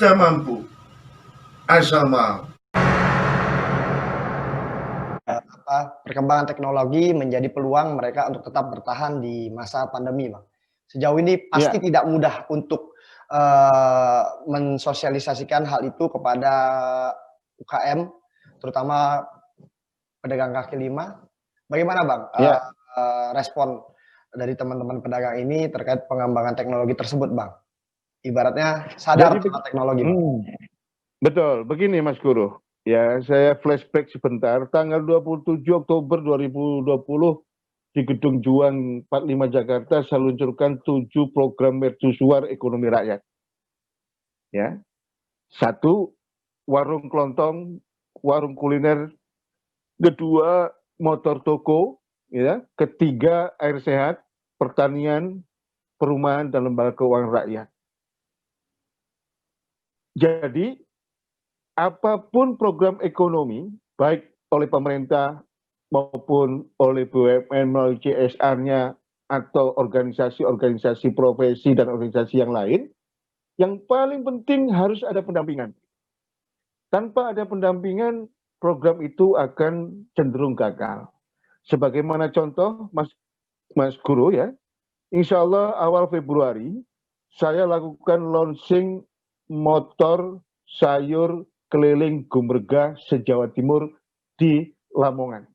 kita mampu, asal mau. Perkembangan teknologi menjadi peluang mereka untuk tetap bertahan di masa pandemi, Bang. Sejauh ini pasti tidak mudah untuk mensosialisasikan hal itu kepada UKM, terutama pedagang kaki lima. Bagaimana, Bang, respon dari teman-teman pedagang ini terkait pengembangan teknologi tersebut, Bang? Ibaratnya sadar tentang teknologi, Bang. Betul, begini Mas Guru. Ya, saya flashback sebentar. Tanggal 27 Oktober 2020 di Gedung Juang 45 Jakarta saya luncurkan 7 program mercusuar ekonomi rakyat. Ya. 1, warung kelontong, warung kuliner. 2, motor toko, ya. 3, air sehat, pertanian, perumahan dan lembaga keuangan rakyat. Jadi apapun program ekonomi, baik oleh pemerintah maupun oleh BUMN melalui CSR-nya atau organisasi-organisasi profesi dan organisasi yang lain, yang paling penting harus ada pendampingan. Tanpa ada pendampingan, program itu akan cenderung gagal. Sebagaimana contoh, Mas Guru ya, insya Allah awal Februari, saya lakukan launching motor sayur keliling Gumberga se-Jawa Timur di Lamongan.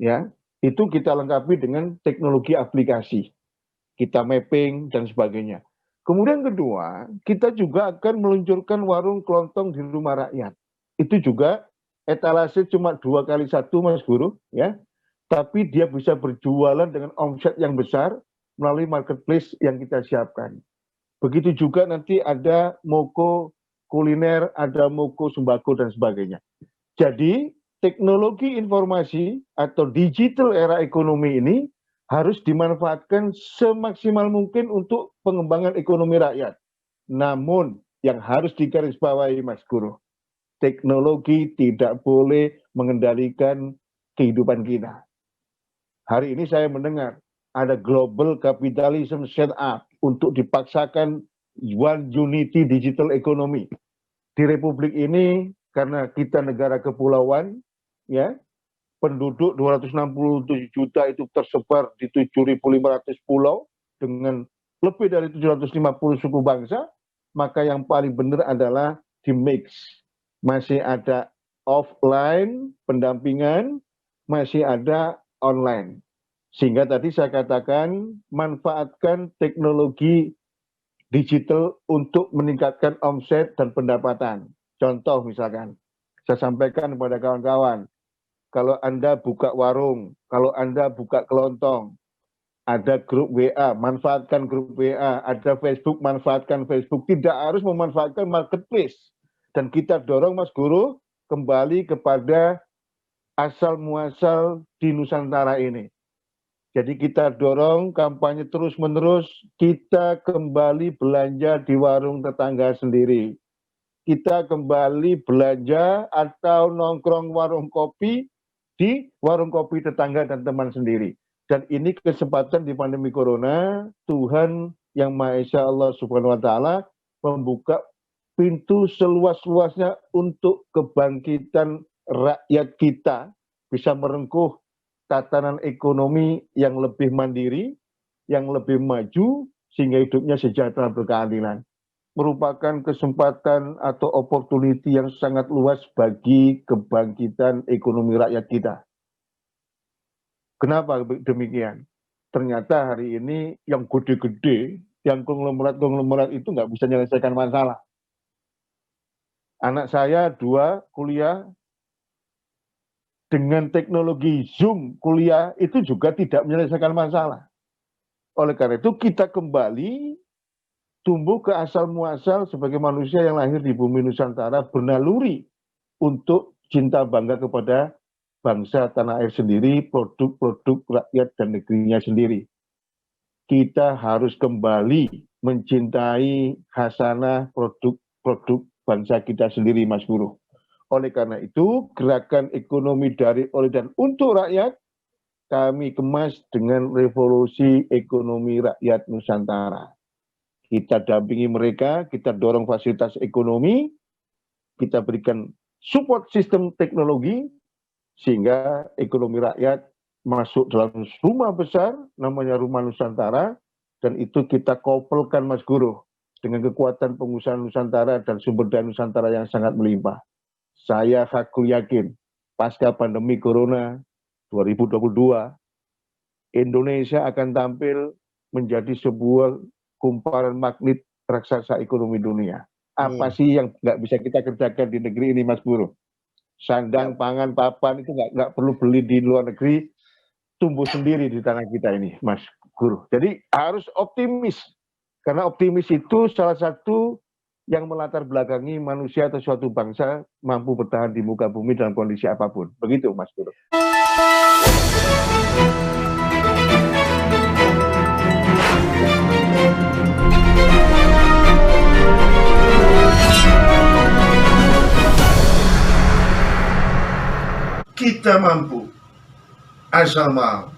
Ya, itu kita lengkapi dengan teknologi aplikasi. Kita mapping dan sebagainya. Kemudian kedua, kita juga akan meluncurkan warung kelontong di rumah rakyat. Itu juga etalase cuma 2x1 Mas Guru, ya. Tapi dia bisa berjualan dengan omset yang besar melalui marketplace yang kita siapkan. Begitu juga nanti ada Moko kuliner, ada Moko sembako dan sebagainya. Jadi teknologi informasi atau digital era ekonomi ini harus dimanfaatkan semaksimal mungkin untuk pengembangan ekonomi rakyat. Namun yang harus digarisbawahi Mas Guru, teknologi tidak boleh mengendalikan kehidupan kita. Hari ini saya mendengar ada global capitalism setup untuk dipaksakan one unity digital economy. Di Republik ini karena kita negara kepulauan, ya, penduduk 267 juta itu tersebar di 7.500 pulau dengan lebih dari 750 suku bangsa, maka yang paling benar adalah di mix. Masih ada offline pendampingan, masih ada online. Sehingga tadi saya katakan manfaatkan teknologi digital untuk meningkatkan omset dan pendapatan. Contoh misalkan, saya sampaikan kepada kawan-kawan, kalau Anda buka warung, kalau Anda buka kelontong, ada grup WA, manfaatkan grup WA, ada Facebook, manfaatkan Facebook, tidak harus memanfaatkan marketplace. Dan kita dorong Mas Guru kembali kepada asal muasal di Nusantara ini. Jadi kita dorong kampanye terus-menerus, kita kembali belanja di warung tetangga sendiri. Kita kembali belanja atau nongkrong warung kopi di warung kopi tetangga dan teman sendiri. Dan ini kesempatan di pandemi corona, Tuhan yang Maha Esa Allah Subhanahu wa Ta'ala membuka pintu seluas-luasnya untuk kebangkitan rakyat kita bisa merengkuh tatanan ekonomi yang lebih mandiri, yang lebih maju, sehingga hidupnya sejahtera berkeadilan. Merupakan kesempatan atau opportunity yang sangat luas bagi kebangkitan ekonomi rakyat kita. Kenapa demikian? Ternyata hari ini yang gede-gede, yang konglomerat-konglomerat itu nggak bisa menyelesaikan masalah. Anak saya 2 kuliah, dengan teknologi Zoom kuliah itu juga tidak menyelesaikan masalah. Oleh karena itu kita kembali tumbuh ke asal muasal sebagai manusia yang lahir di bumi Nusantara, bernaluri untuk cinta bangga kepada bangsa tanah air sendiri, produk-produk rakyat dan negerinya sendiri. Kita harus kembali mencintai khasanah produk-produk bangsa kita sendiri, Mas Guru. Oleh karena itu, gerakan ekonomi dari, oleh, dan untuk rakyat, kami kemas dengan revolusi ekonomi rakyat Nusantara. Kita dampingi mereka, kita dorong fasilitas ekonomi, kita berikan support sistem teknologi, sehingga ekonomi rakyat masuk dalam rumah besar, namanya Rumah Nusantara, dan itu kita couple-kan Mas Guru, dengan kekuatan pengusaha Nusantara dan sumber daya Nusantara yang sangat melimpah. Saya hakul yakin, pasca pandemi Corona 2022, Indonesia akan tampil menjadi sebuah kumparan magnet raksasa ekonomi dunia. Apa sih yang nggak bisa kita kerjakan di negeri ini, Mas Guru? Sandang, pangan, papan itu nggak perlu beli di luar negeri, tumbuh sendiri di tanah kita ini, Mas Guru. Jadi harus optimis, karena optimis itu salah satu yang melatar belakangi manusia atau suatu bangsa mampu bertahan di muka bumi dalam kondisi apapun. Begitu, Mas Guru. Kita mampu asal mau.